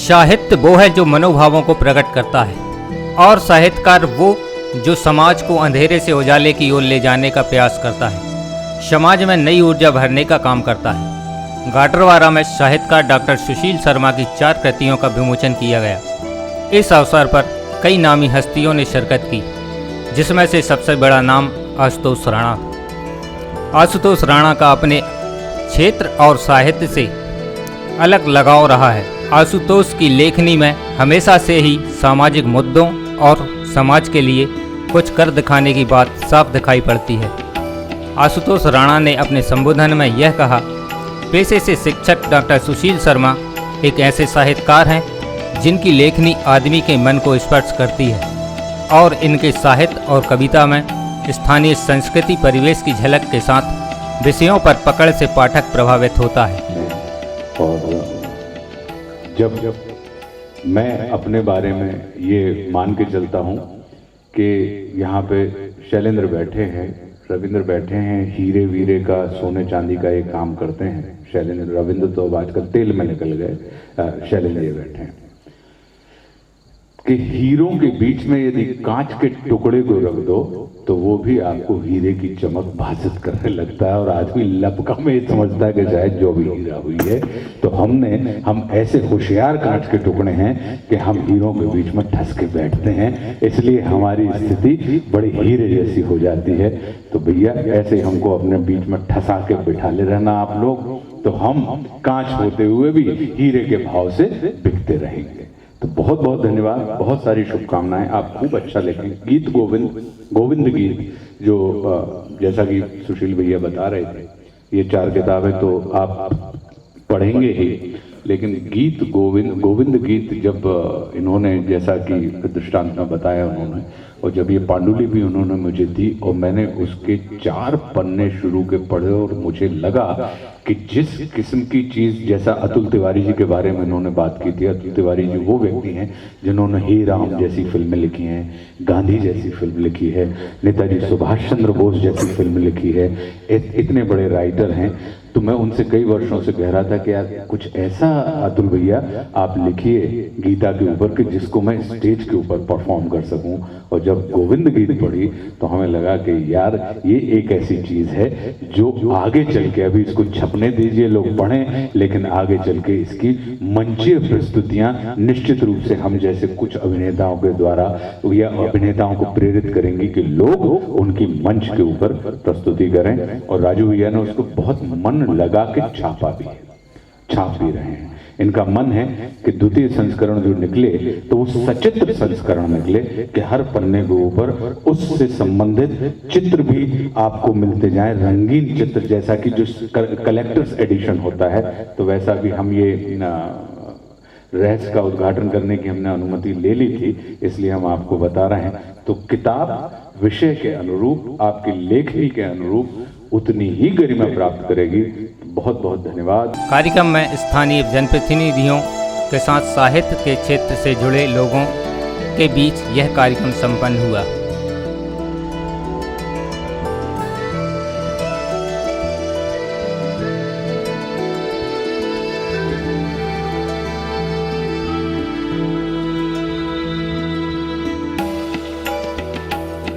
साहित्य वो है जो मनोभावों को प्रकट करता है और साहित्यकार वो जो समाज को अंधेरे से उजाले की ओर ले जाने का प्रयास करता है, समाज में नई ऊर्जा भरने का काम करता है। गाडरवारा में साहित्यकार डॉक्टर सुशील शर्मा की 4 कृतियों का विमोचन किया गया। इस अवसर पर कई नामी हस्तियों ने शिरकत की, जिसमें से सबसे बड़ा नाम आशुतोष राणा था। आशुतोष राणा का अपने क्षेत्र और साहित्य से अलग लगाव रहा है। आशुतोष की लेखनी में हमेशा से ही सामाजिक मुद्दों और समाज के लिए कुछ कर दिखाने की बात साफ दिखाई पड़ती है। आशुतोष राणा ने अपने संबोधन में यह कहा, पेशे से शिक्षक डॉक्टर सुशील शर्मा एक ऐसे साहित्यकार हैं जिनकी लेखनी आदमी के मन को स्पर्श करती है और इनके साहित्य और कविता में स्थानीय संस्कृति परिवेश की झलक के साथ विषयों पर पकड़ से पाठक प्रभावित होता है। और जब मैं अपने बारे में ये मान के चलता हूँ कि यहाँ पे शैलेंद्र बैठे हैं, रविंद्र बैठे हैं, हीरे वीरे का सोने चांदी का ये काम करते हैं। शैलेंद्र, रविंद्र तो अब आजकल तेल में निकल गए, शैलेंद्र ये बैठे हैं कि हीरों के बीच में यदि कांच के टुकड़े को रख दो तो वो भी आपको हीरे की चमक भासित करने लगता है और आदमी लपका में ये समझता है कि शायद जो भी हीरा हुई है। तो हम ऐसे होशियार कांच के टुकड़े हैं कि हम हीरों के बीच में ठस के बैठते हैं, इसलिए हमारी स्थिति बड़ी हीरे जैसी हो जाती है। तो भैया ऐसे हमको अपने बीच में ठसा के बिठा ले रहना आप लोग, तो हम कांच होते हुए भी हीरे के भाव से बिकते रहेंगे। तो बहुत बहुत धन्यवाद, बहुत सारी शुभकामनाएं। आप खूब अच्छा लिखें। गीत गोविंद गीत जो जैसा कि सुशील भैया बता रहे थे, ये 4 किताबें तो आप पढ़ेंगे ही, लेकिन गीत गोविंद गीत जब इन्होंने, जैसा कि दृष्टांत में बताया उन्होंने, और जब ये पांडुलिपि उन्होंने मुझे दी और मैंने उसके 4 पन्ने शुरू के पढ़े और मुझे लगा कि जिस किस्म की चीज़, जैसा अतुल तिवारी जी के बारे में उन्होंने बात की थी। अतुल तिवारी जी वो व्यक्ति हैं जिन्होंने हे राम जैसी फिल्में लिखी हैं, गांधी जैसी फिल्म लिखी है, नेताजी सुभाष चंद्र बोस जैसी फिल्म लिखी है, इतने बड़े राइटर हैं। तो मैं उनसे कई वर्षों से कह रहा था कि यार कुछ ऐसा अतुल भैया आप लिखिए गीता के ऊपर कि जिसको मैं स्टेज के ऊपर परफॉर्म कर सकूं। और जब गोविंद गीत पढ़ी तो हमें लगा कि यार ये एक ऐसी चीज़ है जो आगे चल के, अभी इसको छपने दीजिए, लोग पढ़ें, लेकिन आगे चल के इसकी मंचीय प्रस्तुतियां निश्चित रूप से हम जैसे कुछ अभिनेताओं के द्वारा या अभिनेताओं को प्रेरित करेंगी कि लोग उनकी मंच के ऊपर प्रस्तुति करें। और राजू भैया ने उसको बहुत मन लगा के छाप भी रहे हैं। इनका मन है कि द्वितीय संस्करण जो निकले तो वो सचित्र संस्करण निकले कि हर पन्ने के ऊपर उससे संबंधित चित्र भी आपको मिलते जाएं, रंगीन चित्र, जैसा कि जो कलेक्टर्स एडिशन होता है। तो वैसा भी हम ये रहस्य का उद्घाटन करने की हमने अनुमति ले ली थी, इसलिए हम आपको बता रहे हैं। तो किताब विषय के अनुरूप, आपकी लेखनी के अनुरूप उतनी ही गरिमा प्राप्त करेगी। बहुत बहुत धन्यवाद। कार्यक्रम में स्थानीय जनप्रतिनिधियों के साथ साहित्य के क्षेत्र से जुड़े लोगों के बीच यह कार्यक्रम संपन्न हुआ।